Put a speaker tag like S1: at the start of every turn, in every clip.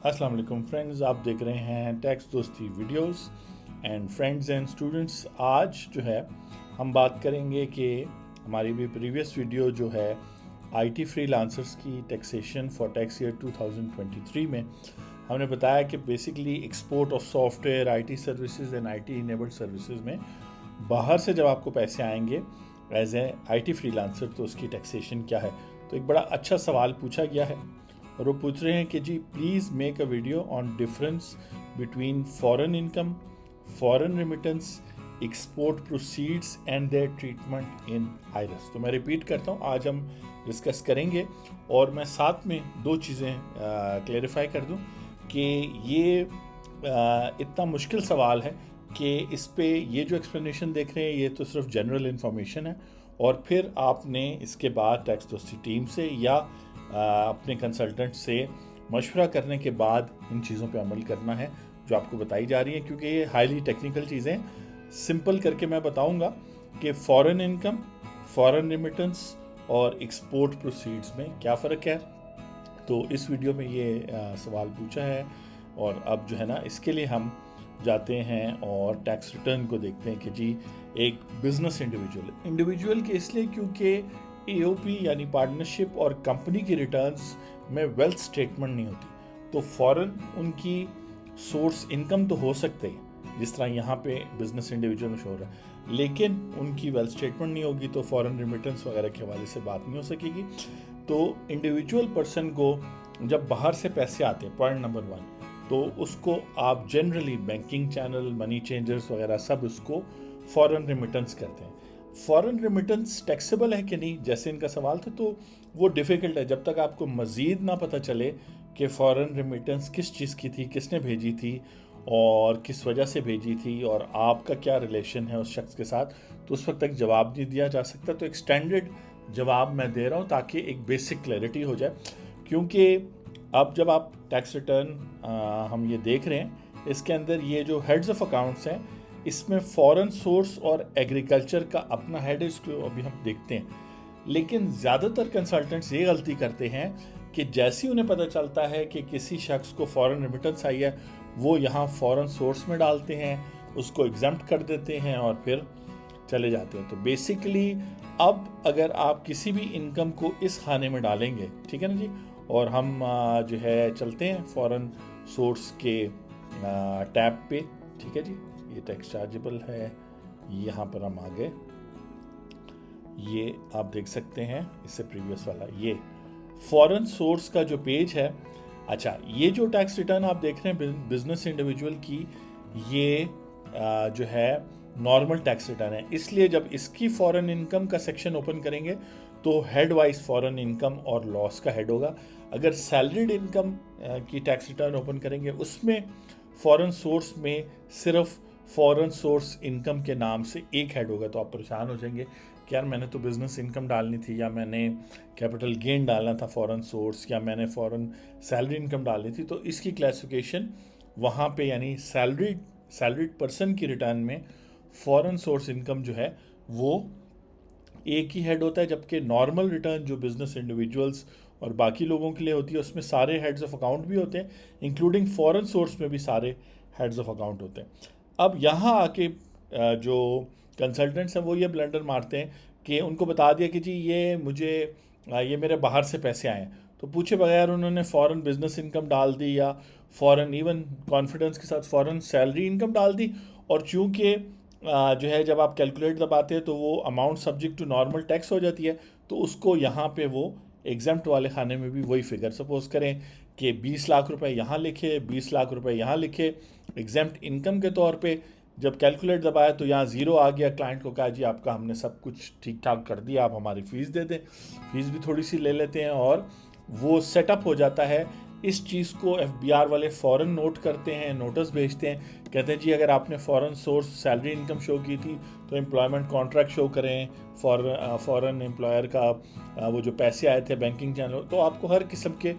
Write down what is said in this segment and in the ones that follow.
S1: अस्सलाम वालेकुम फ्रेंड्स, आप देख रहे हैं टैक्स दोस्ती videos and friends and students. आज जो है हम बात करेंगे कि हमारी भी प्रीवियस वीडियो जो है आईटी फ्रीलांसर्स की टैक्सेशन फॉर टैक्स ईयर 2023 में हमने बताया कि basically export of software, IT services and IT enabled services में बाहर से जब आपको पैसे आएंगे एज ए आईटी फ्रीलांसर तो उसकी टैक्सेशन क्या है। तो एक बड़ा अच्छा सवाल पूछा गया है और वो पूछ रहे हैं कि जी please make a video on difference between foreign income, foreign remittance, export proceeds and their treatment in ITRs. तो मैं रिपीट करता हूँ, आज हम डिस्कस करेंगे और मैं साथ में दो चीज़ें क्लेरिफाई कर दूँ कि ये इतना मुश्किल सवाल है कि इस पे ये जो एक्सप्लेनेशन देख रहे हैं ये तो सिर्फ जनरल इन्फॉर्मेशन है और फिर आपने इसके बाद टैक्स दोस्ती टीम से या अपने कंसल्टेंट से मशवरा करने के बाद इन चीज़ों पे अमल करना है जो आपको बताई जा रही है, क्योंकि ये हाईली टेक्निकल चीज़ें। सिंपल करके मैं बताऊंगा कि फॉरेन इनकम, फॉरेन रेमिटेंस और एक्सपोर्ट प्रोसीड्स में क्या फ़र्क है। तो इस वीडियो में ये सवाल पूछा है और अब जो है ना इसके लिए हम जाते हैं और टैक्स रिटर्न को देखते हैं कि जी एक बिजनेस इंडिविजुअल के इसलिए क्योंकि एओपी यानी पार्टनरशिप और कंपनी की रिटर्न्स में वेल्थ स्टेटमेंट नहीं होती। तो फॉरेन उनकी सोर्स इनकम तो हो सकते हैं जिस तरह यहाँ पे बिजनेस इंडिविजुअल में शो हो रहा है, लेकिन उनकी वेल्थ स्टेटमेंट नहीं होगी तो फॉरेन रिमिटेंस वगैरह के हवाले से बात नहीं हो सकेगी। तो इंडिविजुअल पर्सन को जब बाहर से पैसे आते हैं, पॉइंट नंबर 1, तो उसको आप generally banking channel, money changers वगैरह सब उसको फॉरेन रिमिटेंस करते हैं। फॉरेन रिमिटेंस टैक्सेबल है कि नहीं, जैसे इनका सवाल था, तो वो डिफ़िकल्ट है जब तक आपको मज़ीद ना पता चले कि फ़ॉरेन रिमिटेंस किस चीज़ की थी, किसने भेजी थी और किस वजह से भेजी थी और आपका क्या रिलेशन है उस शख्स के साथ, तो उस वक्त तक जवाब नहीं दिया जा सकता। तो एक स्टैंडर्ड जवाब मैं दे रहा हूँ ताकि एक बेसिक क्लैरिटी हो जाए, क्योंकि अब जब आप टैक्स रिटर्न हम ये देख रहे हैं इसके अंदर ये जो हेड्स ऑफ अकाउंट्स हैं इसमें फॉरेन सोर्स और एग्रीकल्चर का अपना हेड है, इसको अभी हम देखते हैं। लेकिन ज़्यादातर कंसल्टेंट्स ये गलती करते हैं कि जैसे ही उन्हें पता चलता है कि किसी शख्स को फॉरेन रिमिटेंस आई है वो यहाँ फॉरेन सोर्स में डालते हैं, उसको एग्जम्प्ट कर देते हैं और फिर चले जाते हैं। तो बेसिकली अब अगर आप किसी भी इनकम को इस खाने में डालेंगे, ठीक है ना जी, और हम जो है चलते हैं फॉरेन सोर्स के टैब पे, ठीक है जी, ये टैक्स चार्जेबल है, यहाँ पर हम आ गए, ये आप देख सकते हैं इससे प्रीवियस वाला ये फॉरेन सोर्स का जो पेज है। अच्छा, ये जो टैक्स रिटर्न आप देख रहे हैं बिजनेस इंडिविजुअल की, ये जो है नॉर्मल टैक्स रिटर्न है, इसलिए जब इसकी फॉरेन इनकम का सेक्शन ओपन करेंगे तो हेड वाइज फॉरेन इनकम और लॉस का हेड होगा। अगर सैलरीड इनकम की टैक्स रिटर्न ओपन करेंगे उसमें फॉरेन सोर्स में सिर्फ फॉरेन सोर्स इनकम के नाम से एक हेड होगा। तो आप परेशान हो जाएंगे कि यार मैंने तो बिजनेस इनकम डालनी थी, या मैंने कैपिटल गेन डालना था फॉरेन सोर्स, या मैंने सैलरी इनकम डालनी थी। तो इसकी क्लासिफिकेशन वहाँ पे यानी सैलरीड पर्सन की रिटर्न में फॉरेन सोर्स इनकम जो है वो एक ही हेड होता है, जबकि नॉर्मल रिटर्न जो बिजनेस इंडिविजुअल्स और बाकी लोगों के लिए होती है उसमें सारे हेड्स ऑफ अकाउंट भी होते हैं, इंक्लूडिंग फॉरेन सोर्स में भी सारे हेड्स ऑफ अकाउंट होते हैं। अब यहाँ आके जो कंसल्टेंट्स हैं वो ये ब्लंडर मारते हैं कि उनको बता दिया कि जी ये मेरे बाहर से पैसे आए हैं, तो पूछे बगैर उन्होंने फ़ॉरेन बिजनेस इनकम डाल दी या फ़ॉरेन इवन कॉन्फिडेंस के साथ फ़ॉरेन सैलरी इनकम डाल दी। और चूँकि जो है जब आप कैलकुलेट दबाते हैं तो वो amount subject to normal tax हो जाती है, तो उसको यहाँ पे वो एग्जाम्प्ट वाले खाने में भी वही फिगर, सपोज करें कि 20 लाख रुपए यहाँ लिखे, 20 लाख रुपए यहाँ लिखे एग्जाम्प्ट इनकम के तौर पे, जब कैलकुलेट दबाया तो यहाँ ज़ीरो आ गया। क्लाइंट को कहा जी आपका हमने सब कुछ ठीक ठाक कर दिया, आप हमारी फ़ीस दे दें, फ़ीस भी थोड़ी सी ले लेते हैं और वो सेटअप हो जाता है। इस चीज़ को एफबीआर वाले फ़ौरन नोट करते हैं, नोटिस भेजते हैं, कहते हैं जी अगर आपने foreign source salary income show की थी तो एम्प्लॉयमेंट कॉन्ट्रैक्ट शो करें, फॉरेन एम्प्लॉयर का वो जो पैसे आए थे बैंकिंग चैनल, तो आपको हर किस्म के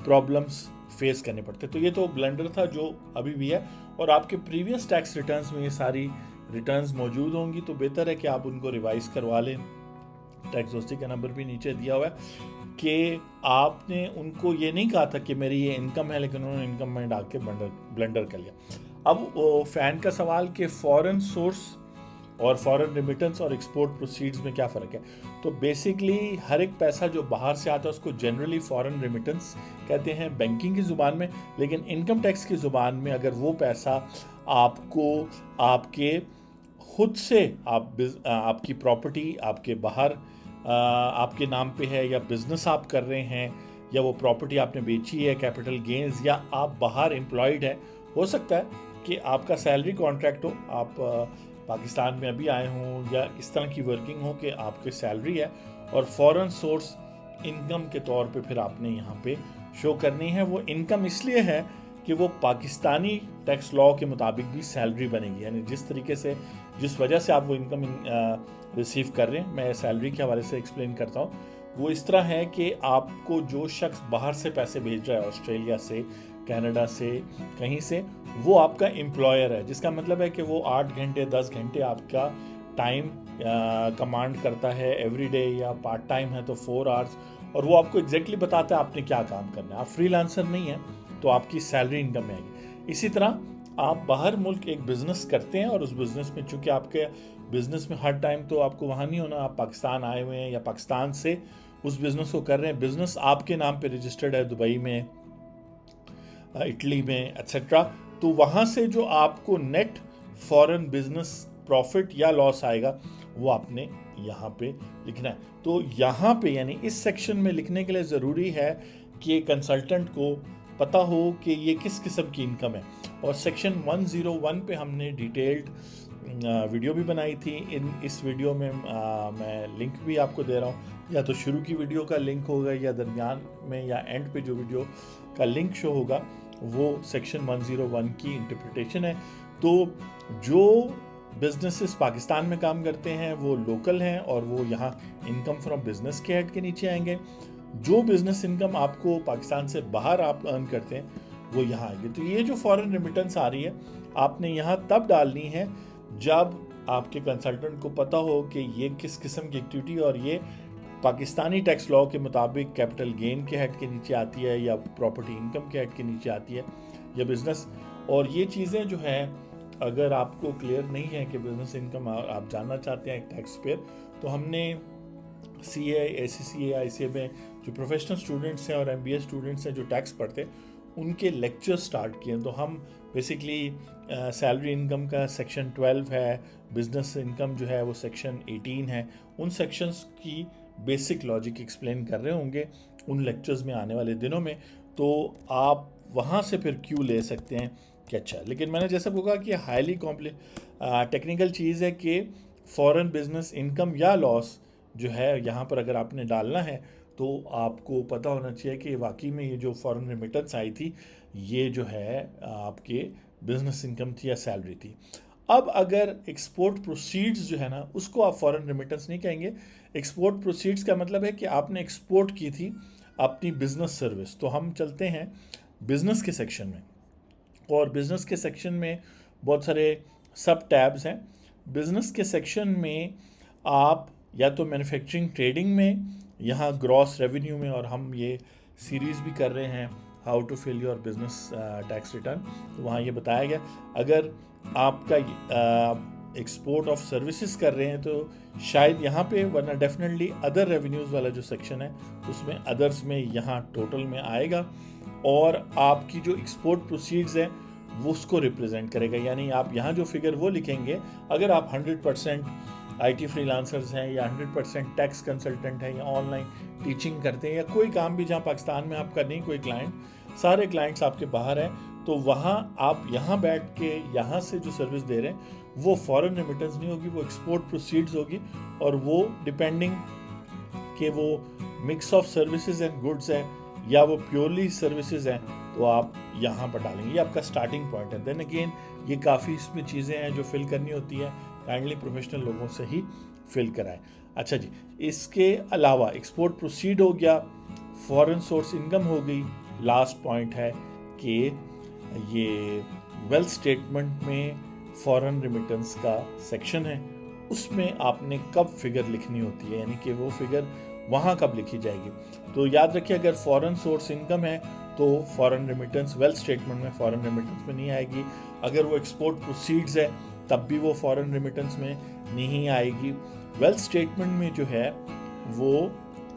S1: प्रॉब्लम्स फेस करने पड़ते। तो ये तो ब्लेंडर था जो अभी भी है, और आपके प्रीवियस टैक्स रिटर्न्स में ये सारी रिटर्न्स मौजूद होंगी, तो बेहतर है कि आप उनको रिवाइज़ करवा लें। टैक्स दोस्ती का नंबर भी नीचे दिया हुआ है। कि आपने उनको ये नहीं कहा था कि मेरी ये इनकम है, लेकिन उन्होंने इनकम में डाल के ब्लेंडर कर लिया। अब वो फैन का सवाल कि फॉरेन सोर्स और फॉरेन रिमिटेंस और एक्सपोर्ट प्रोसीड्स में क्या फ़र्क है। तो बेसिकली हर एक पैसा जो बाहर से आता है उसको जनरली फॉरेन रिमिटेंस कहते हैं बैंकिंग की ज़ुबान में, लेकिन इनकम टैक्स की ज़ुबान में अगर वो पैसा आपको आपके खुद से आपकी प्रॉपर्टी आपके बाहर आपके नाम पे है, या बिजनेस आप कर रहे हैं, या वो प्रॉपर्टी आपने बेची है कैपिटल गेन्स, या आप बाहर एम्प्लॉयड है, हो सकता है कि आपका सैलरी कॉन्ट्रैक्ट हो, आप पाकिस्तान में अभी आए हों, या इस तरह की वर्किंग हो कि आपकी सैलरी है और फॉरेन सोर्स इनकम के तौर पे फिर आपने यहाँ पे शो करनी है। वो इनकम इसलिए है कि वो पाकिस्तानी टैक्स लॉ के मुताबिक भी सैलरी बनेगी, यानी जिस तरीके से जिस वजह से आप वो इनकम रिसीव कर रहे हैं, मैं सैलरी के हवाले से एक्सप्लेन करता हूँ। वो इस तरह है कि आपको जो शख्स बाहर से पैसे भेज रहा है, ऑस्ट्रेलिया से, कनाडा से, कहीं से, वो आपका एम्प्लॉयर है, जिसका मतलब है कि वो 8 घंटे 10 घंटे आपका टाइम कमांड करता है एवरीडे, या पार्ट टाइम है तो 4 आवर्स, और वो आपको एग्जैक्टली बताता है आपने क्या काम करना है। आप फ्रीलांसर नहीं है तो आपकी सैलरी इनकम में आएगी। इसी तरह आप बाहर मुल्क एक बिज़नेस करते हैं और उस बिज़नेस में, चूँकि आपके बिज़नेस में हर टाइम तो आपको वहाँ नहीं होना, आप पाकिस्तान आए हुए हैं या पाकिस्तान से उस बिज़नेस को कर रहे हैं, बिज़नेस आपके नाम पे रजिस्टर्ड है दुबई में, इटली में, एक्सेट्रा, तो वहाँ से जो आपको नेट फॉरेन बिजनेस प्रॉफिट या लॉस आएगा वो आपने यहाँ पे लिखना है। तो यहाँ पे यानी इस सेक्शन में लिखने के लिए ज़रूरी है कि कंसल्टेंट को पता हो कि ये किस किस्म की इनकम है। और सेक्शन 101 पे हमने डिटेल्ड वीडियो भी बनाई थी। इस वीडियो में मैं लिंक भी आपको दे रहा हूँ, या तो शुरू की वीडियो का लिंक होगा, या दरमियान में या एंड पे जो वीडियो का लिंक शो होगा वो सेक्शन 101 की इंटरप्रिटेशन है। तो जो बिजनेसेस पाकिस्तान में काम करते हैं वो लोकल हैं और वो यहाँ इनकम फ्रॉम बिजनेस के हेड के नीचे आएंगे। जो बिजनेस इनकम आपको पाकिस्तान से बाहर आप अर्न करते हैं वो यहाँ आएगी। तो ये जो फॉरेन रिमिटेंस आ रही है आपने यहाँ तब डालनी है जब आपके कंसल्टेंट को पता हो कि ये किस किस्म की एक्टिविटी, और ये पाकिस्तानी टैक्स लॉ के मुताबिक कैपिटल गेन के हेड के नीचे आती है, या प्रॉपर्टी इनकम के हेड के नीचे आती है, या बिजनेस। और ये चीज़ें जो है अगर आपको क्लियर नहीं है कि बिजनेस इनकम आप जानना चाहते हैं टैक्स पेयर, तो हमने CA, ACCA, ICA में जो प्रोफेशनल स्टूडेंट्स हैं और MBA स्टूडेंट्स हैं जो टैक्स पढ़ते हैं उनके लेक्चर स्टार्ट किए। तो हम बेसिकली सैलरी इनकम का सेक्शन 12 है, बिजनेस इनकम जो है वो सेक्शन 18 है, उन सेक्शंस की बेसिक लॉजिक एक्सप्लेन कर रहे होंगे उन लेक्चर्स में आने वाले दिनों में। तो आप वहाँ से फिर क्यों ले सकते हैं कि अच्छा। लेकिन मैंने जैसा कहा कि हाईली टेक्निकल चीज़ है कि फॉरेन बिजनेस इनकम या लॉस जो है यहाँ पर अगर आपने डालना है तो आपको पता होना चाहिए कि वाकई में ये जो फॉरेन रिमिटेंस आई थी ये जो है आपके बिजनेस इनकम थी या सैलरी थी। अब अगर एक्सपोर्ट प्रोसीड्स जो है ना उसको आप फॉरेन रिमिटेंस नहीं कहेंगे। एक्सपोर्ट प्रोसीड्स का मतलब है कि आपने एक्सपोर्ट की थी अपनी बिजनेस सर्विस। तो हम चलते हैं बिजनेस के सेक्शन में, और बिजनेस के सेक्शन में बहुत सारे सब टैब्स हैं। बिजनेस के सेक्शन में आप या तो मैन्युफैक्चरिंग ट्रेडिंग में, यहाँ ग्रॉस रेवेन्यू में, और हम ये सीरीज़ भी कर रहे हैं how to fill your business tax return, तो वहाँ ये बताया गया। अगर आपका एक्सपोर्ट ऑफ सर्विसेज कर रहे हैं तो शायद यहाँ पे, वरना डेफिनेटली अदर रेवेन्यूज़ वाला जो सेक्शन है उसमें अदर्स में यहाँ टोटल में आएगा, और आपकी जो एक्सपोर्ट प्रोसीड्स है वो उसको रिप्रेजेंट करेगा। यानी आप यहाँ जो फिगर वो लिखेंगे, अगर आप 100% IT फ्रीलांसर्स हैं, या 100% टैक्स कंसल्टेंट हैं, या ऑनलाइन टीचिंग करते हैं, या कोई काम भी जहाँ पाकिस्तान में आपका नहीं कोई क्लाइंट, सारे क्लाइंट्स आपके बाहर हैं, तो वहाँ आप यहाँ बैठ के यहाँ से जो सर्विस दे रहे हैं वो फॉरेन रिमिटेंस नहीं होगी, वो एक्सपोर्ट प्रोसीड्स होगी, और वो डिपेंडिंग कि वो mix of services and goods है या वो प्योरली सर्विसेज हैं, तो आप यहाँ पर डालेंगे। ये आपका स्टार्टिंग पॉइंट है। देन अगेन ये काफ़ी इसमें चीज़ें हैं जो फिल करनी होती है, काइंडली प्रोफेशनल लोगों से ही फिल कराएं। अच्छा जी, इसके अलावा एक्सपोर्ट प्रोसीड हो गया, फॉरेन सोर्स इनकम हो गई। लास्ट पॉइंट है कि ये वेल्थ स्टेटमेंट में फॉरेन रिमिटेंस का सेक्शन है, उसमें आपने कब फिगर लिखनी होती है, यानी कि वो फिगर वहाँ कब लिखी जाएगी। तो याद रखिए, अगर फॉरेन सोर्स इनकम है तो फॉरेन रेमिटेंस वेल्थ स्टेटमेंट में फॉरेन रेमिटेंस में नहीं आएगी। अगर वो एक्सपोर्ट प्रोसीड्स है तब भी वो फॉरेन रेमिटेंस में नहीं आएगी। वेल्थ स्टेटमेंट में जो है वो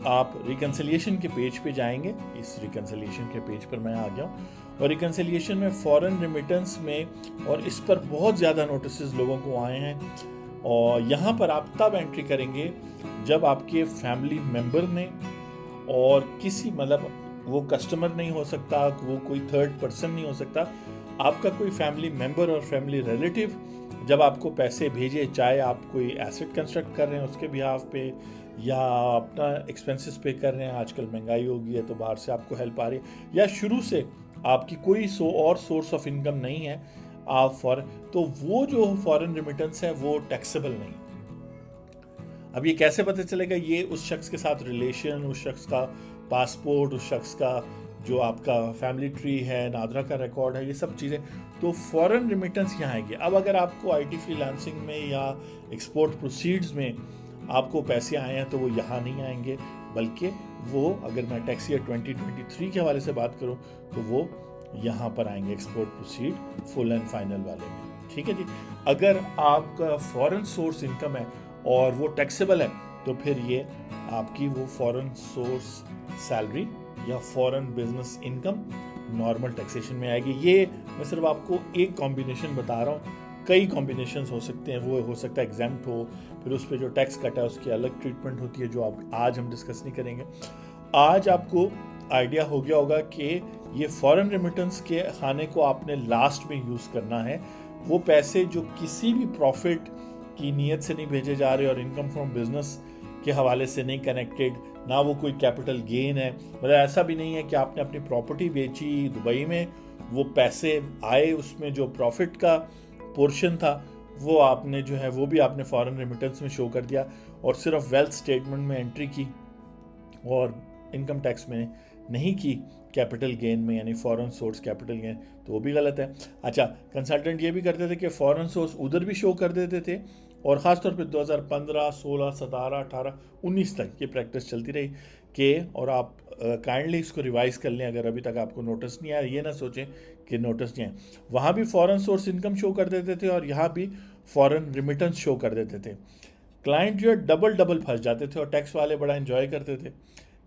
S1: आप रिकन्सिलिएशन के पेज पे जाएंगे, इस रिकन्सिलिएशन के पेज पर मैं आ गया हूँ, और रिकन्सिलिएशन में फॉरेन रेमिटेंस में, और इस पर बहुत ज़्यादा नोटिस लोगों को आए हैं, और यहाँ पर आप तब एंट्री करेंगे जब आपके फैमिली मेम्बर ने और किसी मतलब वो कस्टमर नहीं हो सकता, वो कोई थर्ड पर्सन नहीं हो सकता, आपका कोई फैमिली मेम्बर और फैमिली रिलेटिव जब आपको पैसे भेजे, चाहे आप कोई एसेट कंस्ट्रक्ट कर रहे हैं उसके बिहाफ पे या अपना एक्सपेंसेस पे कर रहे हैं, आजकल महंगाई हो गई है तो बाहर से आपको हेल्प आ रही है, या शुरू से आपकी कोई और सोर्स ऑफ इनकम नहीं है आप तो वो जो फॉरेन रेमिटेंस है वो टैक्सेबल नहीं। अब ये कैसे पता चलेगा? ये उस शख्स के साथ रिलेशन, उस शख्स का पासपोर्ट, उस शख्स का जो आपका फैमिली ट्री है, नादरा का रिकॉर्ड है, ये सब चीज़ें, तो फॉरेन रेमिटेंस यहाँ आएगी। अब अगर आपको आईटी फ्रीलांसिंग में या एक्सपोर्ट प्रोसीड्स में आपको पैसे आए हैं तो वो यहाँ नहीं आएंगे, बल्कि वो, अगर मैं टैक्स ईयर 2023 के हवाले से बात करूँ तो वो यहाँ पर आएंगे export proceed full and final वाले में। ठीक है जी। अगर आपका फॉरेन सोर्स इनकम है और वो टैक्सेबल है तो फिर ये आपकी वो फॉरेन सोर्स सैलरी या foreign business income normal taxation में आएगी। ये मैं सिर्फ आपको एक कॉम्बिनेशन बता रहा हूँ, कई कॉम्बिनेशंस हो सकते हैं। वो हो सकता है एग्जाम्प्ट हो, फिर उस पर जो टैक्स कट है उसकी अलग ट्रीटमेंट होती है, जो आप आज हम डिस्कस नहीं करेंगे। आज आपको आइडिया हो गया होगा कि ये फॉरेन रेमिटेंस के खाने को आपने लास्ट में यूज़ करना है। वो पैसे जो किसी भी प्रॉफिट की नीयत से नहीं भेजे जा रहे और इनकम फ्रॉम बिजनेस के हवाले से नहीं कनेक्टेड, ना वो कोई कैपिटल गेन है, मतलब ऐसा भी नहीं है कि आपने अपनी प्रॉपर्टी बेची दुबई में, वो पैसे आए, उसमें जो प्रॉफिट का पोर्शन था वो आपने जो है वो भी आपने फॉरेन रेमिटेंस में शो कर दिया और सिर्फ वेल्थ स्टेटमेंट में एंट्री की और इनकम टैक्स में नहीं की कैपिटल गेन में, यानी फॉरेन सोर्स कैपिटल गेन, तो वो भी गलत है। अच्छा, कंसल्टेंट ये भी करते थे कि फॉरेन सोर्स उधर भी शो कर देते थे, और ख़ासतौर पे 2015, 16, 17, 18, 19 तक ये प्रैक्टिस चलती रही कि, और आप काइंडली इसको रिवाइज़ कर लें अगर अभी तक आपको नोटिस नहीं आया, ये ना सोचें कि नोटिस नहीं आया। वहाँ भी फॉरेन सोर्स इनकम शो कर देते थे और यहाँ भी फॉरेन रिमिटेंस शो कर देते थे। क्लाइंट जो है डबल फंस जाते थे और टैक्स वाले बड़ा एंजॉय करते थे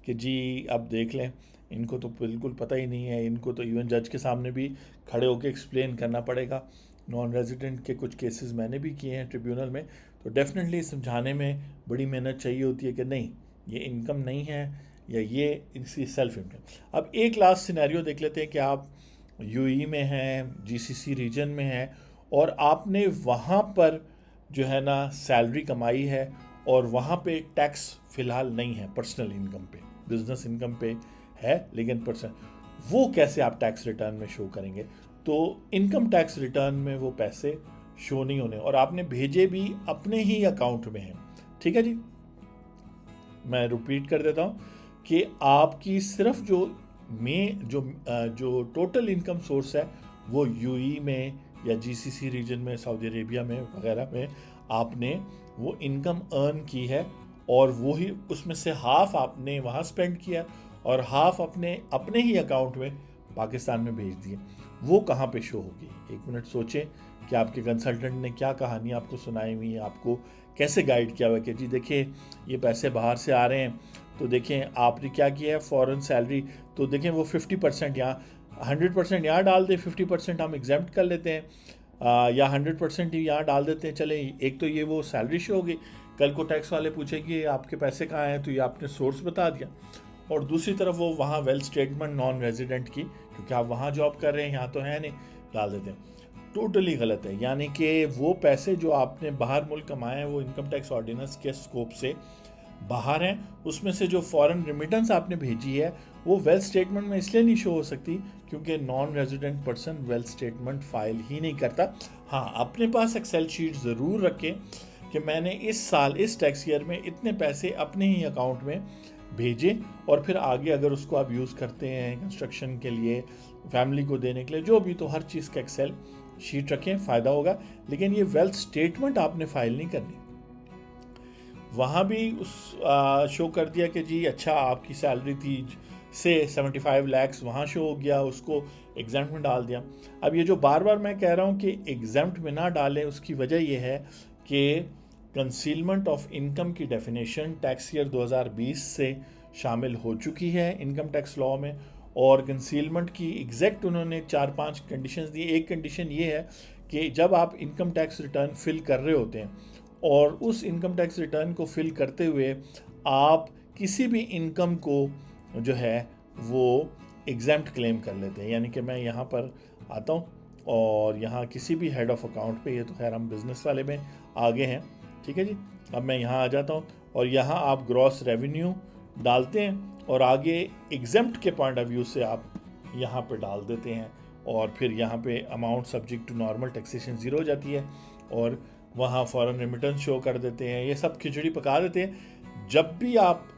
S1: कि जी अब देख लें, इनको तो बिल्कुल पता ही नहीं है, इनको तो इवन जज के सामने भी खड़े होकर एक्सप्लेन करना पड़ेगा। नॉन रेजिडेंट के कुछ केसेस मैंने भी किए हैं ट्रिब्यूनल में, तो डेफिनेटली समझाने में बड़ी मेहनत चाहिए होती है कि नहीं, ये इनकम नहीं है या ये इसकी सेल्फ इनकम। अब एक लास्ट सिनेरियो देख लेते हैं कि आप यूएई में हैं, जीसीसी रीजन में हैं, और आपने वहाँ पर जो है ना सैलरी कमाई है और वहाँ पे टैक्स फ़िलहाल नहीं है पर्सनल इनकम पे, बिजनेस इनकम पे है लेकिन पर्सनल, वो कैसे आप टैक्स रिटर्न में शो करेंगे? तो इनकम टैक्स रिटर्न में वो पैसे शो नहीं होने, और आपने भेजे भी अपने ही अकाउंट में हैं। ठीक है जी, मैं रिपीट कर देता हूँ कि आपकी सिर्फ जो टोटल इनकम सोर्स है वो यूएई में या जीसीसी रीजन में, सऊदी अरेबिया में वगैरह में आपने वो इनकम अर्न की है, और वो ही उसमें से हाफ आपने वहाँ स्पेंड किया और हाफ अपने ही अकाउंट में पाकिस्तान में भेज दिए। वो कहाँ पे शो होगी? एक मिनट सोचें कि आपके कंसल्टेंट ने क्या कहानी आपको सुनाई हुई है, आपको कैसे गाइड किया हुआ कि जी देखिए ये पैसे बाहर से आ रहे हैं, तो देखें आपने क्या किया है, फॉरेन सैलरी, तो देखें वो 50% यहाँ, 100% यहाँ डाल दे, 50% हम एग्जेम्प्ट कर लेते हैं, या 100% ही यहाँ डाल देते हैं। चले, एक तो ये वो सैलरी शो होगी, कल को टैक्स वाले पूछेंगे आपके पैसे कहाँ हैं, तो ये आपने सोर्स बता दिया, और दूसरी तरफ वो वहाँ वेल्थ स्टेटमेंट नॉन रेजिडेंट की, क्योंकि आप वहाँ जॉब कर रहे हैं, यहाँ तो है नहीं, डाल देते हैं। टोटली गलत है। यानी कि वो पैसे जो आपने बाहर मुल्क कमाए हैं वो इनकम टैक्स ऑर्डिनेंस के स्कोप से बाहर हैं। उसमें से जो फॉरेन रेमिटेंस आपने भेजी है वो वेल्थ स्टेटमेंट में इसलिए नहीं शो हो सकती क्योंकि non resident person wealth statement file ही नहीं करता। हाँ, अपने पास एक्सेल शीट ज़रूर रखें कि मैंने इस साल इस टैक्स ईयर में इतने पैसे अपने ही अकाउंट में भेजे, और फिर आगे अगर उसको आप यूज़ करते हैं कंस्ट्रक्शन के लिए, फैमिली को देने के लिए, जो भी, तो हर चीज़ का एक्सेल शीट रखें, फ़ायदा होगा। लेकिन ये वेल्थ स्टेटमेंट आपने फाइल नहीं करनी। वहाँ भी उस शो कर दिया कि जी अच्छा आपकी सैलरी थी से 75 लैक्स, वहाँ शो हो गया, उसको एग्जाम्प्ट में डाल दिया। अब ये जो बार बार मैं कह रहा हूँ कि एग्जाम्प्ट में ना डालें, उसकी वजह ये है कि कंसीलमेंट ऑफ इनकम की डेफिनेशन टैक्स ईयर 2020 से शामिल हो चुकी है इनकम टैक्स लॉ में, और कंसीलमेंट की एग्जैक्ट उन्होंने 4-5 कंडीशंस दी। एक कंडीशन ये है कि जब आप इनकम टैक्स रिटर्न फिल कर रहे होते हैं और उस इनकम टैक्स रिटर्न को फिल करते हुए आप किसी भी इनकम को जो है वो एग्जाम्प्ट क्लेम कर लेते हैं। यानी कि मैं यहाँ पर आता हूँ और यहाँ किसी भी हेड ऑफ अकाउंट पे, ये तो खैर हम बिजनेस वाले में आगे हैं, ठीक है जी। अब मैं यहाँ आ जाता हूँ और यहाँ आप ग्रॉस रेवेन्यू डालते हैं और आगे एग्जाम्प्ट के पॉइंट ऑफ व्यू से आप यहाँ पे डाल देते हैं, और फिर यहाँ पे amount subject to normal taxation zero हो जाती है और वहाँ फॉरेन रेमिटेंस शो कर देते हैं। ये सब खिचड़ी पका देते हैं। जब भी आप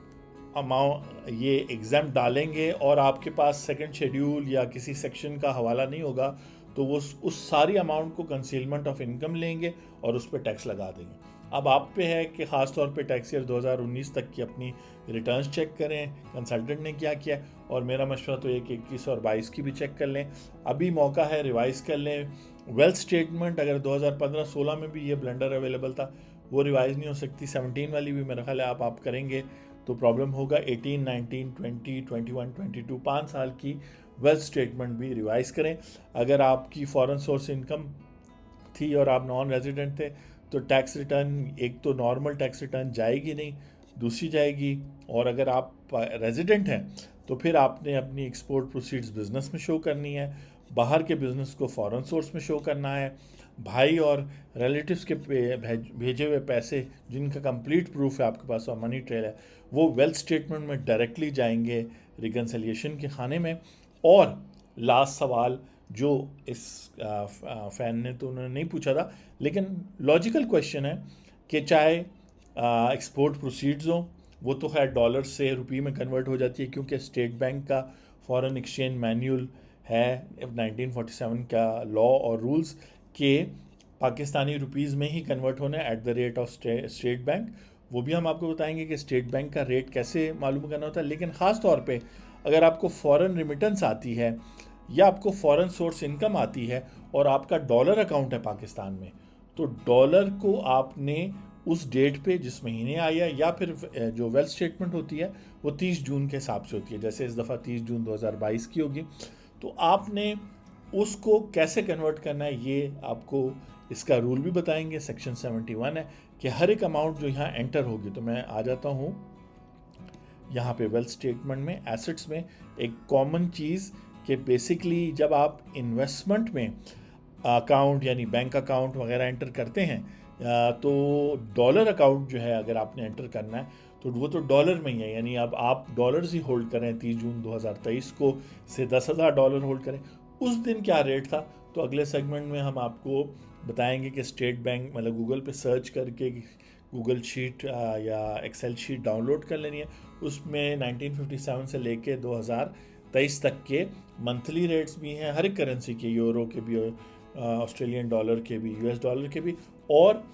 S1: अमाउंट ये एग्जाम डालेंगे और आपके पास सेकंड शेड्यूल या किसी सेक्शन का हवाला नहीं होगा, तो वो उस सारी अमाउंट को कंसीलमेंट ऑफ इनकम लेंगे और उस पर टैक्स लगा देंगे। अब आप पे है कि ख़ास तौर पे टैक्स ईयर 2019 तक की अपनी रिटर्न्स चेक करें, कंसल्टेंट ने क्या किया, और मेरा मशवरा तो ये कि 21 और 22 की भी चेक कर लें। अभी मौका है, रिवाइज़ कर लें। वेल्थ स्टेटमेंट अगर 2015-16 में भी ये ब्लेंडर अवेलेबल था, वो रिवाइज़ नहीं हो सकती। 17 वाली भी मेरा ख्याल है आप करेंगे तो प्रॉब्लम होगा। 18, 19, 20, 21, 22 5 साल की वेल्थ स्टेटमेंट भी रिवाइज़ करें। अगर आपकी फॉरेन सोर्स इनकम थी और आप नॉन रेजिडेंट थे तो टैक्स रिटर्न, एक तो नॉर्मल टैक्स रिटर्न जाएगी नहीं, दूसरी जाएगी। और अगर आप रेजिडेंट हैं तो फिर आपने अपनी एक्सपोर्ट प्रोसीड्स बिजनेस में शो करनी है, बाहर के बिजनेस को फॉरेन सोर्स में शो करना है। भाई और रिलेटिव्स के भेजे हुए पैसे जिनका कंप्लीट प्रूफ है आपके पास और मनी ट्रेल है, वो वेल्थ स्टेटमेंट में डायरेक्टली जाएंगे रिकन्सिलिएशन के खाने में। और लास्ट सवाल जो इस फैन ने तो उन्होंने नहीं पूछा था, लेकिन लॉजिकल क्वेश्चन है कि चाहे एक्सपोर्ट प्रोसीड्स हो, वो तो खैर डॉलर से रुपये में कन्वर्ट हो जाती है क्योंकि स्टेट बैंक का फॉरेन एक्सचेंज मैनुअल है 1947 का लॉ और रूल्स के पाकिस्तानी रुपीज़ में ही कन्वर्ट होने at the rate of state bank. वो भी हम आपको बताएंगे कि स्टेट बैंक का रेट कैसे मालूम करना होता है। लेकिन ख़ास तौर पे अगर आपको फॉरेन रिमिटेंस आती है या आपको फॉरेन सोर्स इनकम आती है और आपका डॉलर अकाउंट है पाकिस्तान में, तो डॉलर को आपने उस डेट पे जिस महीने आया, या फिर जो वेल्थ स्टेटमेंट होती है वो 30 जून के हिसाब से होती है, जैसे इस दफ़ा 30 जून 2022 की होगी, तो आपने उसको कैसे कन्वर्ट करना है ये आपको इसका रूल भी बताएंगे। सेक्शन 71 है कि हर एक अमाउंट जो यहाँ एंटर होगी, तो मैं आ जाता हूँ यहाँ पे वेल्थ स्टेटमेंट में, एसेट्स में एक कॉमन चीज़ कि बेसिकली जब आप इन्वेस्टमेंट में अकाउंट यानी बैंक अकाउंट वगैरह एंटर करते हैं, तो डॉलर अकाउंट जो है अगर आपने एंटर करना है तो वो तो डॉलर में ही है। यानी अब आप डॉलर्स ही होल्ड करें 30 जून 2023 को से $10,000 होल्ड करें, उस दिन क्या रेट था, तो अगले सेगमेंट में हम आपको बताएंगे कि स्टेट बैंक, मतलब गूगल पे सर्च करके गूगल शीट या एक्सेल शीट डाउनलोड कर लेनी है। उसमें 1957 से लेके 2023 तक के मंथली रेट्स भी हैं, हर एक करेंसी के, यूरो के भी, ऑस्ट्रेलियन डॉलर के भी, यूएस डॉलर के भी, और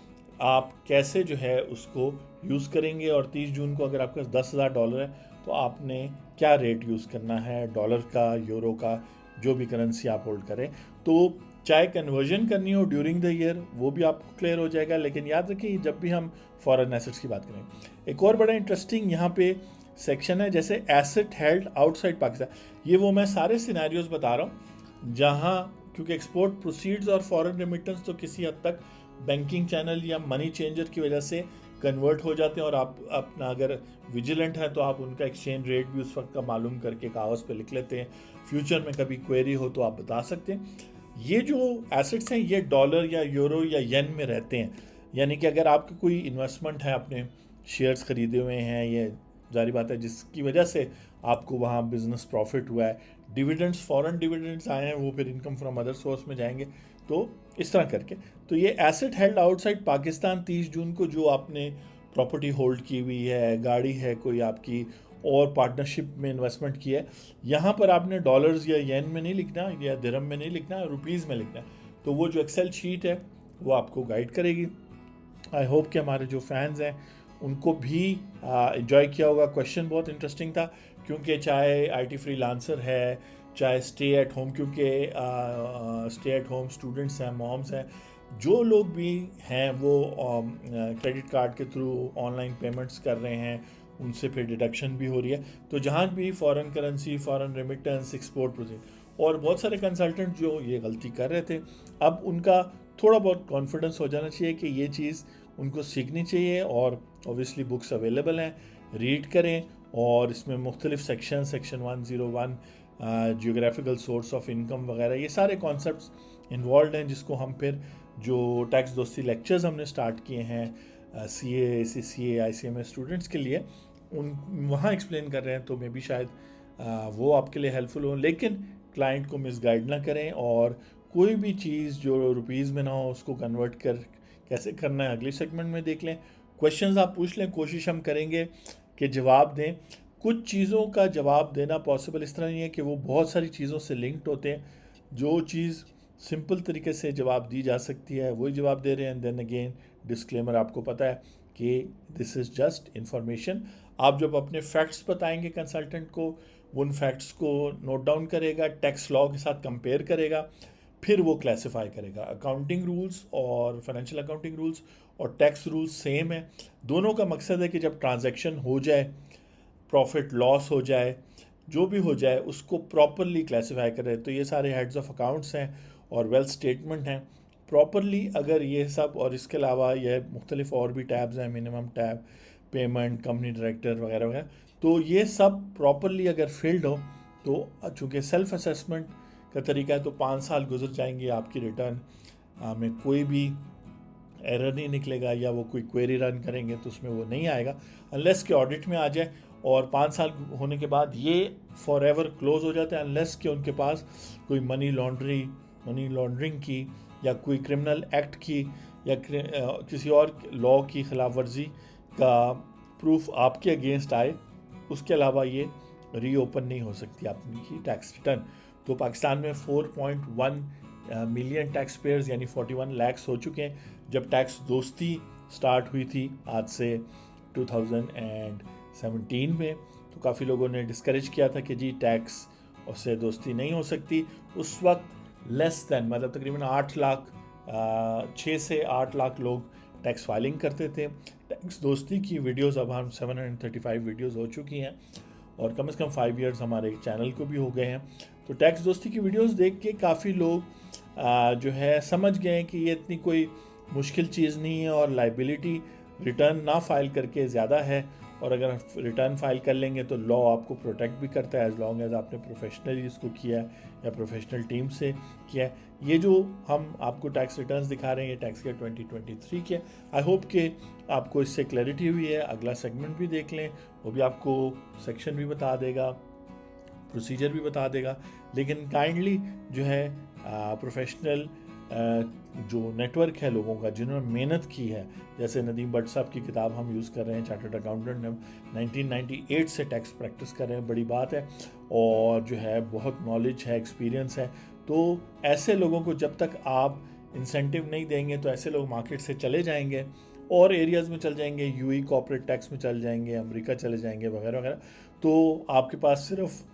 S1: आप कैसे जो है उसको यूज़ करेंगे। और 30 जून को अगर आपके पास $10,000 है तो आपने क्या रेट यूज़ करना है, डॉलर का, यूरो का, जो भी करेंसी आप होल्ड करें। तो चाहे कन्वर्जन करनी हो ड्यूरिंग द ईयर, वो भी आपको क्लियर हो जाएगा। लेकिन याद रखिए जब भी हम फॉरेन एसेट्स की बात करें, एक और बड़ा इंटरेस्टिंग यहाँ पे सेक्शन है, जैसे एसेट हेल्ड आउटसाइड पाकिस्तान। ये वो मैं सारे सिनेरियोज बता रहा हूँ जहाँ, क्योंकि एक्सपोर्ट प्रोसीड्स और फॉरेन रेमिटेंस तो किसी हद तक बैंकिंग चैनल या मनी चेंजर की वजह से कन्वर्ट हो जाते हैं, और आप अपना अगर विजिलेंट है तो आप उनका एक्सचेंज रेट भी उस वक्त का मालूम करके कागज़ पे लिख लेते हैं। फ्यूचर में कभी क्वेरी हो तो आप बता सकते हैं। ये जो एसेट्स हैं ये डॉलर या यूरो या येन में रहते हैं। यानी कि अगर आपकी कोई इन्वेस्टमेंट है, आपने शेयर्स ख़रीदे हुए हैं, ये जारी बात है जिसकी वजह से आपको वहाँ बिजनेस प्रॉफिट हुआ है, डिविडेंड्स, फॉरेन डिविडेंड्स आए हैं, वो फिर इनकम फ्रॉम अदर सोर्स में जाएंगे, तो इस तरह करके। तो ये एसेट हेल्ड आउटसाइड पाकिस्तान 30 जून को जो आपने प्रॉपर्टी होल्ड की हुई है, गाड़ी है कोई आपकी, और पार्टनरशिप में इन्वेस्टमेंट की है, यहाँ पर आपने डॉलर्स या येन में नहीं लिखना या दिरहम में नहीं लिखना, रुपीज़ में लिखना है। तो वो जो एक्सेल शीट है वो आपको गाइड करेगी। आई होप कि हमारे जो फैंस हैं उनको भी इन्जॉय किया होगा। क्वेश्चन बहुत इंटरेस्टिंग था, क्योंकि चाहे आईटी फ्रीलांसर है, चाहे स्टे एट होम, क्योंकि स्टे एट होम स्टूडेंट्स हैं, मॉम्स हैं, जो लोग भी हैं वो क्रेडिट कार्ड के थ्रू ऑनलाइन पेमेंट्स कर रहे हैं, उनसे फिर डिडक्शन भी हो रही है। तो जहाँ भी foreign currency, foreign remittance, export project, और बहुत सारे कंसल्टेंट जो ये गलती कर रहे थे, अब उनका थोड़ा बहुत कॉन्फिडेंस हो जाना चाहिए कि ये चीज़ उनको सीखनी चाहिए। और ऑब्वियसली बुक्स अवेलेबल हैं, रीड करें। और इसमें मुख्तलिफ section 101 geographical source of income वगैरह, ये सारे कॉन्सेप्ट्स इन्वॉल्व हैं, जिसको हम फिर जो टैक्स दोस्ती लेक्चर्स हमने स्टार्ट किए हैं CA, CCA, ICMA स्टूडेंट्स के लिए, उन वहाँ एक्सप्लेन कर रहे हैं। तो मे भी शायद वो आपके लिए हेल्पफुल हो। लेकिन क्लाइंट को मिसगाइड ना करें, और कोई भी चीज़ जो रुपीज़ में ना हो उसको कन्वर्ट कर कैसे करना है अगले सेगमेंट में देख लें। क्वेश्चंस आप पूछ लें, कोशिश हम करेंगे कि जवाब दें। कुछ चीज़ों का जवाब देना पॉसिबल इस तरह नहीं है कि वो बहुत सारी चीज़ों से लिंक्ड होते हैं। जो चीज़ सिंपल तरीके से जवाब दी जा सकती है वही जवाब दे रहे हैं। देन अगेन डिस्क्लेमर, आपको पता है कि दिस इज़ जस्ट इंफॉर्मेशन। आप जब अपने फैक्ट्स बताएंगे कंसल्टेंट को, उन फैक्ट्स को नोट डाउन करेगा, टैक्स लॉ के साथ कंपेयर करेगा, फिर वो क्लासिफाई करेगा। अकाउंटिंग रूल्स और फाइनेंशियल अकाउंटिंग रूल्स और टैक्स रूल्स सेम है। दोनों का मकसद है कि जब ट्रांजैक्शन हो जाए, प्रॉफिट लॉस हो जाए, जो भी हो जाए, उसको प्रॉपरली क्लासिफाई करें। तो ये सारे हेड्स ऑफ अकाउंट्स हैं और वेल्थ स्टेटमेंट हैं। प्रॉपरली अगर ये सब, और इसके अलावा यह मुख्तलिफ और भी टैब्स हैं, minimum tab, payment, company director वगैरह वगैरह, तो ये सब प्रॉपरली अगर फील्ड हो, तो चूँकि सेल्फ असेसमेंट का तरीका है, तो 5 साल गुजर जाएंगे, आपकी रिटर्न में कोई भी एरर नहीं निकलेगा, या वो कोई क्वेरी रन करेंगे तो उसमें वो नहीं आएगा अनलेस के ऑडिट में आ जाए। और 5 साल होने के बाद ये फॉर एवर क्लोज हो जाता है, अनलेस कि उनके पास कोई मनी लॉन्ड्रिंग की, या कोई क्रिमिनल एक्ट की, या किसी और लॉ की खिलाफ वर्जी का प्रूफ आपके अगेंस्ट आए। उसके अलावा ये रीओपन नहीं हो सकती आपकी टैक्स रिटर्न। तो पाकिस्तान में 4.1 मिलियन टैक्स पेयर्स यानी 41 लाख्स हो चुके हैं। जब टैक्स दोस्ती स्टार्ट हुई थी आज से 2017 में, तो काफ़ी लोगों ने डिस्करेज किया था कि जी टैक्स उससे दोस्ती नहीं हो सकती। उस वक्त लेस दैन, मतलब तकरीबन 8 लाख 6 से 8 लाख लोग टैक्स फाइलिंग करते थे। टैक्स दोस्ती की वीडियोस अब हम 735 वीडियोस हो चुकी हैं, और कम से कम 5 इयर्स हमारे चैनल को भी हो गए हैं। तो टैक्स दोस्ती की वीडियोस देख के काफ़ी लोग जो है समझ गए हैं कि ये इतनी कोई मुश्किल चीज़ नहीं है, और लाइबिलिटी रिटर्न ना फाइल करके ज़्यादा है। और अगर रिटर्न फाइल कर लेंगे तो लॉ आपको प्रोटेक्ट भी करता है, एज लॉन्ग एज आपने प्रोफेशनली इसको किया है या प्रोफेशनल टीम से किया है। ये जो हम आपको टैक्स रिटर्न्स दिखा रहे हैं, ये टैक्स ईयर 2023 के। आई होप कि आपको इससे क्लैरिटी हुई है। अगला सेगमेंट भी देख लें, वो भी आपको सेक्शन भी बता देगा, प्रोसीजर भी बता देगा। लेकिन काइंडली जो है प्रोफेशनल जो नेटवर्क है लोगों का जिन्होंने मेहनत की है, जैसे नदीम भट्ट साहब की किताब हम यूज़ कर रहे हैं, चार्टर्ड अकाउंटेंट ने 1998 से टैक्स प्रैक्टिस कर रहे हैं, बड़ी बात है। और जो है बहुत नॉलेज है, एक्सपीरियंस है। तो ऐसे लोगों को जब तक आप इंसेंटिव नहीं देंगे, तो ऐसे लोग मार्केट से चले जाएंगे और एरियाज़ में चल जाएंगे, यूई कॉर्पोरेट टैक्स में चल जाएंगे, अमेरिका चले जाएंगे वगैरह वगैरह। तो आपके पास सिर्फ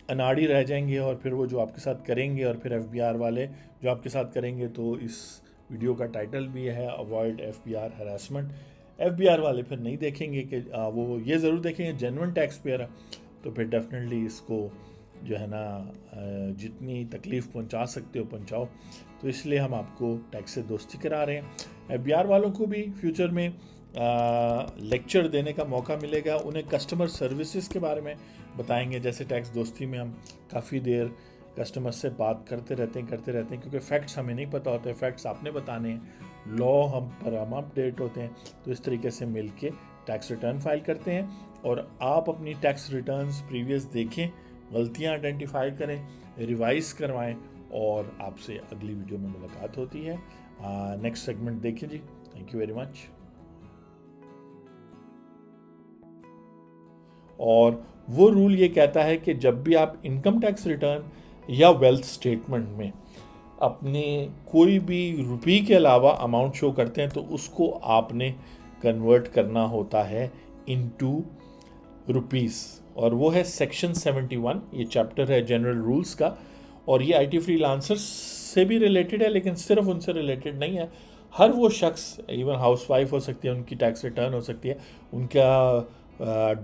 S1: अनाड़ी रह जाएंगे, और फिर वो जो आपके साथ करेंगे, और फिर एफबीआर वाले जो आपके साथ करेंगे। तो इस वीडियो का टाइटल भी है अवॉइड एफबीआर हरासमेंट। एफबीआर वाले फिर नहीं देखेंगे कि वो ये ज़रूर देखेंगे जेन्युइन टैक्स पेयर है, तो फिर डेफिनेटली इसको जो है ना जितनी तकलीफ़ पहुंचा सकते हो पहुंचाओ। तो इसलिए हम आपको टैक्स से दोस्ती करा रहे हैं। एफबीआर वालों को भी फ्यूचर में लेक्चर देने का मौका मिलेगा, उन्हें कस्टमर सर्विसेज के बारे में बताएंगे। जैसे टैक्स दोस्ती में हम काफ़ी देर कस्टमर से बात करते रहते हैं, क्योंकि फैक्ट्स हमें नहीं पता होते, फैक्ट्स आपने बताने हैं, लॉ हम अपडेट होते हैं। तो इस तरीके से मिल के टैक्स रिटर्न फाइल करते हैं, और आप अपनी टैक्स रिटर्न्स प्रीवियस देखें, गलतियां आइडेंटिफाई करें, रिवाइज करवाएं, और आपसे अगली वीडियो में मुलाकात होती है। नेक्स्ट सेगमेंट देखें जी। Thank you very much. और वो रूल ये कहता है कि जब भी आप इनकम टैक्स रिटर्न या वेल्थ स्टेटमेंट में अपने कोई भी रुपये के अलावा अमाउंट शो करते हैं, तो उसको आपने कन्वर्ट करना होता है इनटू रुपीस, और वो है सेक्शन 71। ये चैप्टर है जनरल रूल्स का, और ये IT फ्रीलांसर्स से भी रिलेटेड है, लेकिन सिर्फ उनसे रिलेटेड नहीं है। हर वो शख्स, इवन हाउसवाइफ हो सकती है, उनकी टैक्स रिटर्न हो सकती है, उनका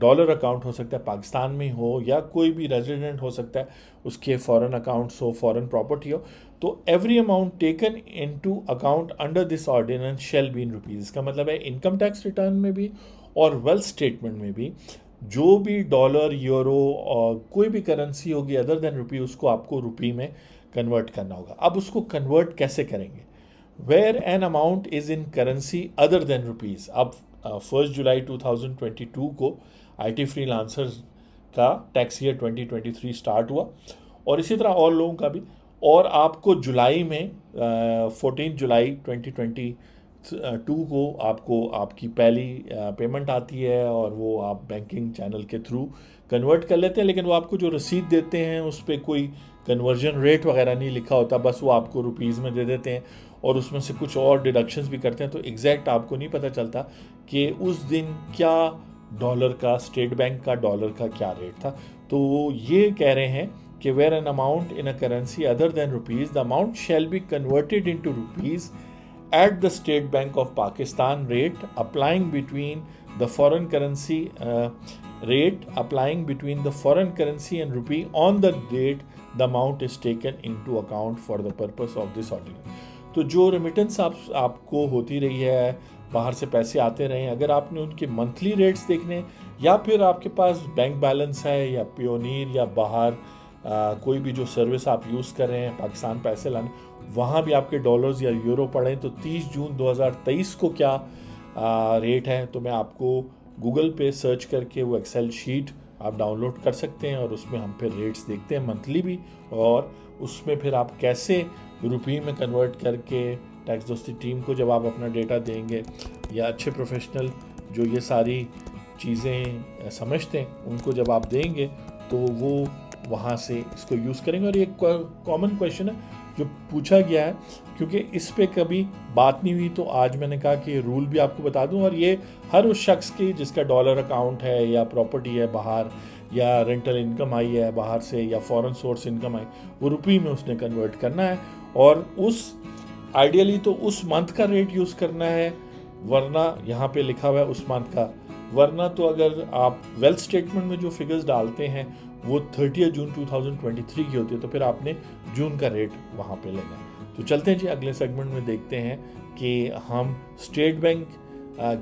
S1: डॉलर अकाउंट हो सकता है पाकिस्तान में हो, या कोई भी रेजिडेंट हो सकता है, उसके फॉरेन अकाउंट्स हो, फॉरेन प्रॉपर्टी हो, तो every amount taken into account under this ordinance shall be in rupees. इसका मतलब है इनकम टैक्स रिटर्न में भी और वेल्थ स्टेटमेंट में भी जो भी डॉलर, यूरो और कोई भी करेंसी होगी अदर देन रुपी, उसको आपको रुपी में कन्वर्ट करना होगा। अब उसको कन्वर्ट कैसे करेंगे? Where an amount is in currency other than rupees. अब 1 जुलाई 2022 को IT फ्रीलांसर्स का टैक्स ईयर 2023 स्टार्ट हुआ, और इसी तरह और लोगों का भी। और आपको जुलाई में 14 जुलाई 2022 को आपको आपकी पहली पेमेंट आती है, और वो आप बैंकिंग चैनल के थ्रू कन्वर्ट कर लेते हैं। लेकिन वो आपको जो रसीद देते हैं उस पर कोई कन्वर्जन रेट वगैरह नहीं लिखा होता, बस वो आपको रुपीज़ में दे देते हैं, और उसमें से कुछ और डिडक्शंस भी करते हैं। तो एग्जैक्ट आपको नहीं पता चलता कि उस दिन क्या डॉलर का, स्टेट बैंक का डॉलर का क्या रेट था। तो वो ये कह रहे हैं कि where an amount in a currency other than rupees, the amount shall be converted into rupees at the State Bank of Pakistan rate applying between the foreign currency rate applying between the foreign currency and rupee on the date the amount is taken into account for the purpose of this ordinance। तो जो remittance आपको होती रही है, बाहर से पैसे आते रहे, अगर आपने उनके मंथली रेट्स देखने, या फिर आपके पास बैंक बैलेंस है, या पियोनीर, या बाहर कोई भी जो सर्विस आप यूज़ कर रहे हैं पाकिस्तान पैसे लाने, वहाँ भी आपके डॉलर्स या यूरो पड़े, तो 30 जून 2023 को क्या रेट है, तो मैं आपको गूगल पे सर्च करके वो एक्सेल शीट आप डाउनलोड कर सकते हैं, और उसमें हम फिर रेट्स देखते हैं मंथली भी, और उसमें फिर आप कैसे रुपये में कन्वर्ट करके टैक्स दोस्ती टीम को जब आप अपना डेटा देंगे, या अच्छे प्रोफेशनल जो ये सारी चीज़ें समझते हैं उनको जब आप देंगे, तो वो वहाँ से इसको यूज़ करेंगे। और ये कॉमन क्वेश्चन है जो पूछा गया है, क्योंकि इस पे कभी बात नहीं हुई, तो आज मैंने कहा कि रूल भी आपको बता दूं। और ये हर उस शख्स की जिसका डॉलर अकाउंट है, या प्रॉपर्टी है बाहर, या रेंटल इनकम आई है बाहर से, या फॉरेन सोर्स इनकम आई, वो रुपये में उसने कन्वर्ट करना है, और उस आइडियली तो उस मंथ का रेट यूज़ करना है, वरना यहाँ पे लिखा हुआ है उस मंथ का, वरना तो अगर आप वेल्थ स्टेटमेंट में जो फिगर्स डालते हैं वो 30 जून 2023 की होती है, तो फिर आपने जून का रेट वहाँ पे लेना है। तो चलते हैं जी, अगले सेगमेंट में देखते हैं कि हम स्टेट बैंक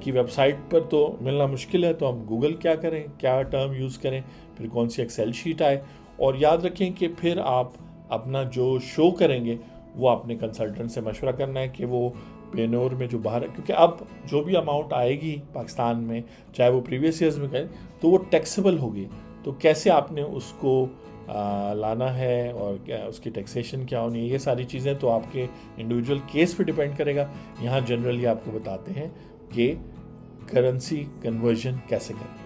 S1: की वेबसाइट पर तो मिलना मुश्किल है, तो हम गूगल क्या करें, क्या टर्म यूज़ करें, फिर कौन सी एक्सेल शीट आए। और याद रखें कि फिर आप अपना जो शो करेंगे वो अपने कंसल्टेंट से मशवरा करना है कि वो पेनोर में जो बाहर है, क्योंकि अब जो भी अमाउंट आएगी पाकिस्तान में, चाहे वो प्रीवियस ईयर्स में करें, तो वो टैक्सेबल होगी। तो कैसे आपने उसको लाना है, और क्या उसकी टैक्सेशन क्या होनी है, ये सारी चीज़ें तो आपके इंडिविजुअल केस पे डिपेंड करेगा। यहाँ जनरली आपको बताते हैं कि करेंसी कन्वर्जन कैसे करें।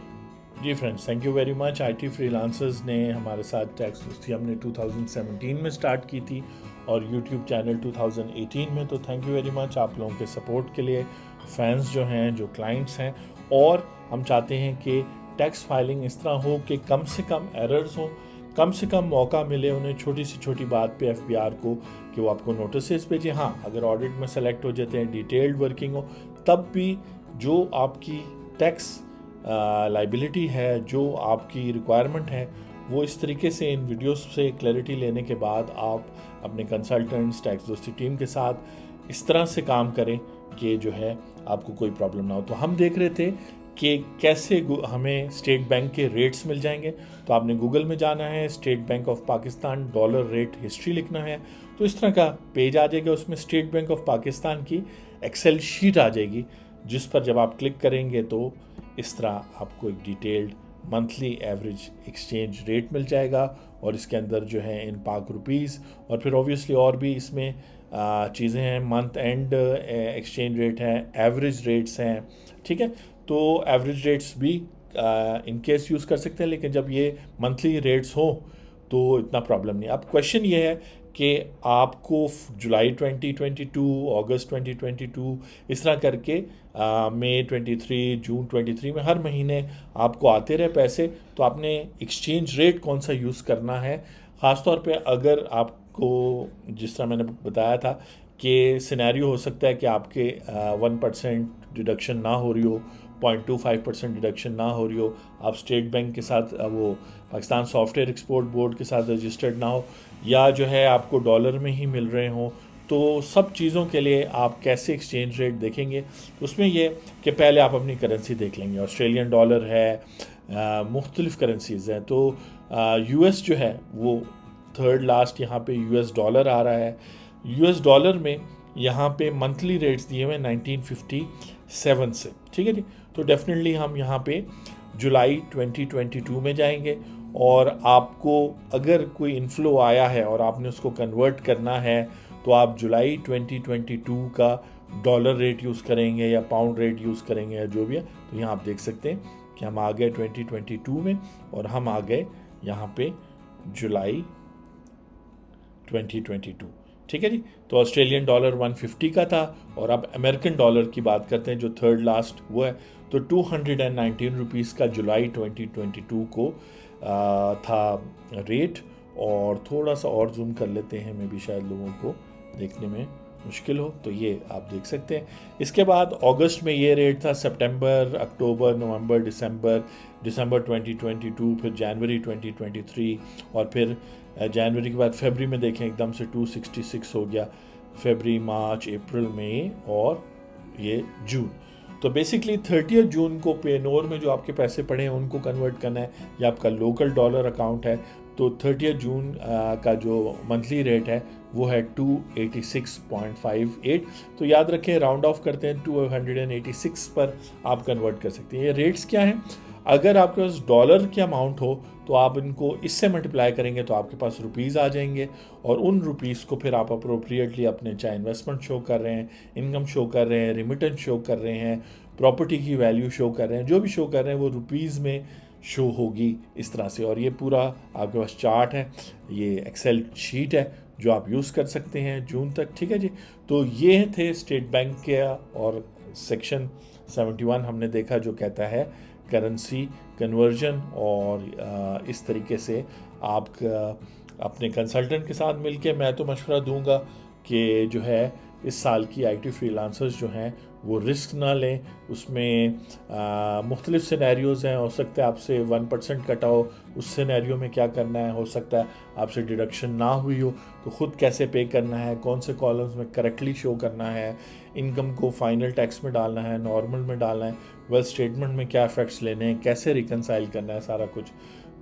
S1: जी friends, thank you very much. IT freelancers ने हमारे साथ टैक्स दोस्ती हमने 2017 में स्टार्ट की थी, और YouTube चैनल 2018 में। तो थैंक यू वेरी मच आप लोगों के सपोर्ट के लिए, फैंस जो हैं, जो क्लाइंट्स हैं। और हम चाहते हैं कि टैक्स फाइलिंग इस तरह हो कि कम से कम एरर्स हों, कम से कम मौका मिले उन्हें छोटी से छोटी बात पे FBR को कि वो आपको नोटिस भेजें। हाँ, अगर ऑडिट में सेलेक्ट हो जाते हैं, डिटेल्ड वर्किंग हो, तब भी जो आपकी टैक्स लाइबिलिटी है, जो आपकी रिक्वायरमेंट है, वो इस तरीके से इन वीडियोस से क्लैरिटी लेने के बाद आप अपने कंसल्टेंट्स, टैक्स दोस्ती टीम के साथ इस तरह से काम करें कि जो है आपको कोई प्रॉब्लम ना हो। तो हम देख रहे थे कि कैसे हमें स्टेट बैंक के रेट्स मिल जाएंगे। तो आपने गूगल में जाना है, state bank of Pakistan dollar rate history लिखना है, तो इस तरह का पेज आ जाएगा, उसमें स्टेट बैंक ऑफ पाकिस्तान की एक्सेल शीट आ जाएगी, जिस पर जब आप क्लिक करेंगे तो इस तरह आपको एक detailed monthly average exchange rate मिल जाएगा, और इसके अंदर जो है इन पाक रुपीज़, और फिर ऑब्वियसली और भी इसमें चीज़ें हैं, मंथ एंड एक्सचेंज रेट है, एवरेज रेट्स हैं, ठीक है। तो एवरेज रेट्स भी इन केस यूज़ कर सकते हैं, लेकिन जब ये मंथली रेट्स हो तो इतना प्रॉब्लम नहीं। अब क्वेश्चन ये है कि आपको जुलाई 2022, अगस्त 2022 इस तरह करके मई 23, जून 23 में हर महीने आपको आते रहे पैसे, तो आपने एक्सचेंज रेट कौन सा यूज़ करना है। ख़ासतौर पे अगर आपको, जिस तरह मैंने बताया था कि सिनेरियो हो सकता है कि आपके 1% डिडक्शन ना हो रही हो, 0.25% डिडक्शन ना हो रही हो, आप स्टेट बैंक के साथ वो पाकिस्तान सॉफ्टवेयर एक्सपोर्ट बोर्ड के साथ रजिस्टर्ड ना हो, या जो है आपको डॉलर में ही मिल रहे हों। तो सब चीज़ों के लिए आप कैसे एक्सचेंज रेट देखेंगे, उसमें ये कि पहले आप अपनी करेंसी देख लेंगे। ऑस्ट्रेलियन डॉलर है, मुख्तलिफ़ करेंसीज़ हैं। तो यूएस जो है वो थर्ड लास्ट यहाँ पे यूएस डॉलर आ रहा है। यूएस डॉलर में यहाँ पे मंथली रेट्स दिए हुए 1957 से, ठीक है जी। तो डेफिनेटली हम यहाँ पे जुलाई 2022 में जाएंगे, और आपको अगर कोई इन्फ्लो आया है और आपने उसको कन्वर्ट करना है तो आप जुलाई 2022 का डॉलर रेट यूज़ करेंगे या पाउंड रेट यूज़ करेंगे या जो भी है। तो यहाँ आप देख सकते हैं कि हम आ गए 2022 में, और हम आ गए यहाँ पे जुलाई 2022, ठीक है जी। तो ऑस्ट्रेलियन डॉलर 150 का था, और अब अमेरिकन डॉलर की बात करते हैं जो थर्ड लास्ट वो है, तो 219 रुपीज़ का जुलाई 2022 को था रेट। और थोड़ा सा और जूम कर लेते हैं, मैं भी शायद लोगों को देखने में मुश्किल हो, तो ये आप देख सकते हैं। इसके बाद अगस्त में ये रेट था, सितंबर, अक्टूबर, नवंबर, दिसंबर 2022, फिर जनवरी 2023, और फिर जनवरी के बाद फरवरी में देखें एकदम से 266 हो गया, फरवरी, मार्च, अप्रैल, मई और ये जून। तो बेसिकली 30 जून को पेनोर में जो आपके पैसे पड़े हैं उनको कन्वर्ट करना है, या आपका लोकल डॉलर अकाउंट है तो 30 जून का जो मंथली रेट है वो है 286.58। तो याद रखें, राउंड ऑफ करते हैं 286 पर आप कन्वर्ट कर सकते हैं। ये रेट्स क्या हैं, अगर आपके पास डॉलर की अमाउंट हो तो आप इनको इससे मल्टीप्लाई करेंगे तो आपके पास रुपीज़ आ जाएंगे, और उन रुपीज़ को फिर आप अप्रोप्रिएटली अपने, चाहे इन्वेस्टमेंट शो कर रहे हैं, इनकम शो कर रहे हैं, रिमिटेंस शो कर रहे हैं, प्रॉपर्टी की वैल्यू शो कर रहे हैं, जो भी शो कर रहे हैं वो रुपीज़ में शो होगी इस तरह से। और ये पूरा आपके पास चार्ट है, ये एक्सेल शीट है जो आप यूज़ कर सकते हैं जून तक, ठीक है जी। तो ये थे स्टेट बैंक के, और सेक्शन 71 हमने देखा जो कहता है करेंसी कन्वर्जन, और इस तरीके से आप अपने कंसल्टेंट के साथ मिलके, मैं तो मशवरा दूंगा कि जो है इस साल की आईटी फ्रीलांसर्स जो हैं वो रिस्क ना लें। उसमें मुख्तलिफ सिनेरियोज़ हैं, हो सकता है आपसे 1% कटा हो, उस सिनेरियो में क्या करना है, हो सकता है आपसे डिडक्शन ना हुई हो तो ख़ुद कैसे पे करना है, कौन से कॉलम्स में करेक्टली शो करना है, इनकम को फाइनल टैक्स में डालना है, नॉर्मल में डालना है, वेल्थ स्टेटमेंट में क्या इफेक्ट्स लेने हैं, कैसे रिकनसाइल करना है, सारा कुछ।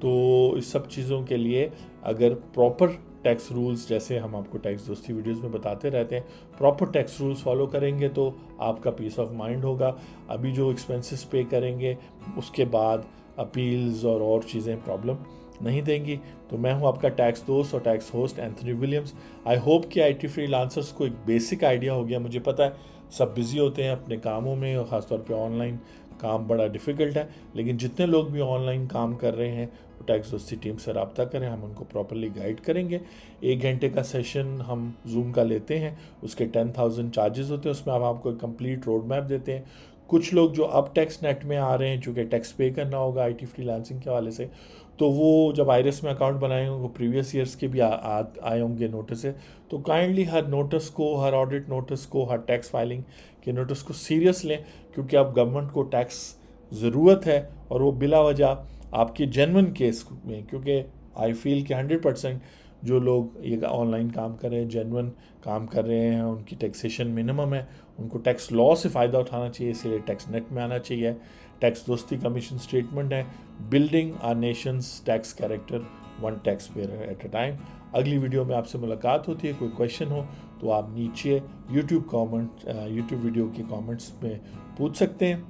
S1: तो इस सब चीज़ों के लिए अगर प्रॉपर टैक्स रूल्स, जैसे हम आपको टैक्स दोस्ती वीडियोस में बताते रहते हैं, प्रॉपर टैक्स रूल्स फॉलो करेंगे तो आपका पीस ऑफ माइंड होगा। अभी जो एक्सपेंसेस पे करेंगे उसके बाद अपील्स और चीज़ें प्रॉब्लम नहीं देंगी। तो मैं हूं आपका टैक्स दोस्त और tax host Anthony Williams. I hope कि आईटी फ्रीलांसर्स को एक बेसिक आइडिया हो गया। मुझे पता है सब बिज़ी होते हैं अपने कामों में, और ख़ासतौर पे ऑनलाइन काम बड़ा डिफ़िकल्ट है, लेकिन जितने लोग भी ऑनलाइन काम कर रहे हैं वो टैक्स दोस्ती टीम से रब्ता करें, हम उनको प्रॉपरली गाइड करेंगे। 1 घंटे का सेशन हम जूम का लेते हैं, उसके 10,000 चार्जेस होते हैं, उसमें हम आपको एक कंप्लीट रोड मैप देते हैं। कुछ लोग जो अब टैक्स नेट में आ रहे हैं, चूँकि टैक्स पे करना होगा आईटी फ्रीलांसिंग के हवाले से, तो वो जब आईरेस में अकाउंट बनाएंगे वो प्रीवियस ईयर्स के भी आए होंगे नोटिस है। तो काइंडली हर नोटिस को, हर ऑडिट नोटिस को, हर टैक्स फाइलिंग के नोटिस को सीरियस लें, क्योंकि अब गवर्नमेंट को टैक्स ज़रूरत है, और वो बिला वजह आपके जेन्युइन केस में, क्योंकि आई फील कि 100% जो लोग ये ऑनलाइन काम कर रहे हैं, जेन्युइन काम कर रहे हैं, उनकी टैक्सेशन मिनिमम है, उनको टैक्स लॉ से फ़ायदा उठाना चाहिए, इसलिए टैक्स नेट में आना चाहिए। टैक्स दोस्ती का मिशन स्टेटमेंट है, building our nations tax character, one tax payer at a time. अगली वीडियो में आपसे मुलाकात होती है। कोई क्वेश्चन हो तो आप नीचे यूट्यूब वीडियो के कमेंट्स में पूछ सकते हैं।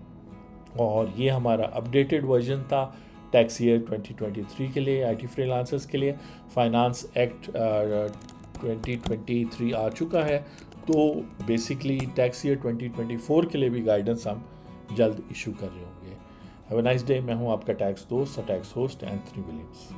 S1: और ये हमारा अपडेटेड वर्जन था टैक्स ईयर 2023 के लिए, आईटी फ्रीलांसर्स के लिए। फाइनेंस एक्ट 2023 आ चुका है, तो बेसिकली टैक्स ईयर 2024 के लिए भी गाइडेंस हम जल्द इशू कर रहे होंगे। Have a nice day. मैं हूं आपका टैक्स दोस्त और टैक्स होस्ट एंथनी विलियम्स।